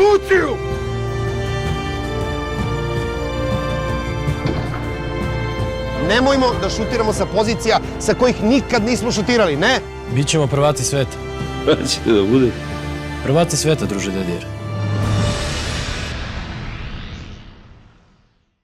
revoluciju! Nemojmo da šutiramo sa pozicija sa kojih nikad nismo šutirali, ne? Bićemo prvaci sveta. Kada ćete da bude? Prvaci sveta, druže Dedijer.